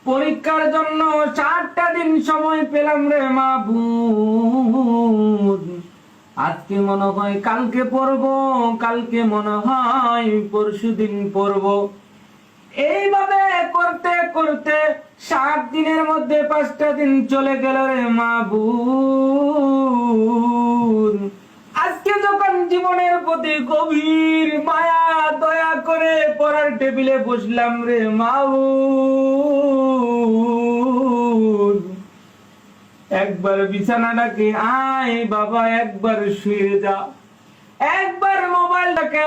পরীক্ষার জন্য 7টা দিন সময় পেলাম রে মাবুদ। আজকে মনে হয় কালকে পড়বো, কালকে মনে হয় পরশুদিন পড়বো। এইভাবে করতে করতে 7 দিনের মধ্যে 5টা দিন চলে গেল রে মাবুদ। আজকে যখন জীবনের প্রতি গভীর মায়া দয়া করে পড়ার টেবিলে বসলাম রে মাবুদ, একবার বিছানাটাকে আয় বাবা, একবার শুয়ে যা, একবার মোবাইলটাকে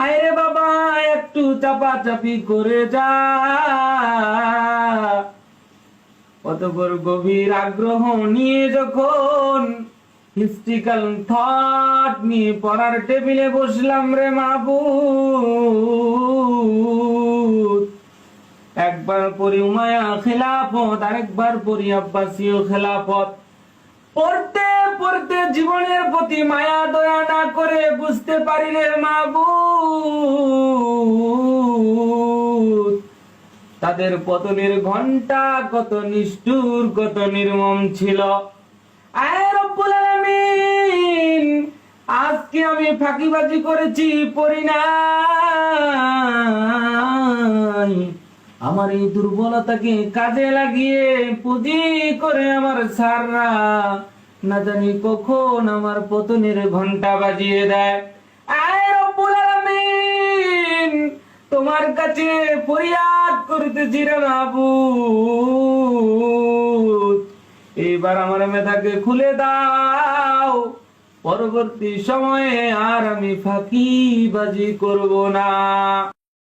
আয় রে বাবা একটু চাপাচাপি করে যা। অতঃপর গভীর আগ্রহ নিয়ে যখন হিস্ট্রিক্যাল থট নিয়ে পড়ার টেবিলে বসলাম রে মাবুদ, একবার পড়ি উমায়া খেলাফত, আরেকবার পড়ি আব্বাসীয় খেলাফত। পড়তে পড়তে জীবনের প্রতি মায়া দয়া না করে বুঝতে পারি রে মাবুদ, তাদের পতনের ঘন্টা কত নিষ্ঠুর, কত নির্মম ছিল। আয় রব্বুল আলামিন, আজকে আমি ফাঁকিবাজি করেছি, পড়ি নাই, আমার এই দুর্বলতাকে কাজে লাগিয়ে পুঁজি করে আমার সাররা না জানি কখন আমার পতনের ঘন্টা বাজিয়ে দেয়। আয় রব্বুল আলামিন, তোমার কাছে ফরিয়াদ করতেছি রে মাবুদ, এবার আমার মেধাকে খুলে দাও, পরবর্তী সময়ে আর আমি ফাঁকিবাজি করব না।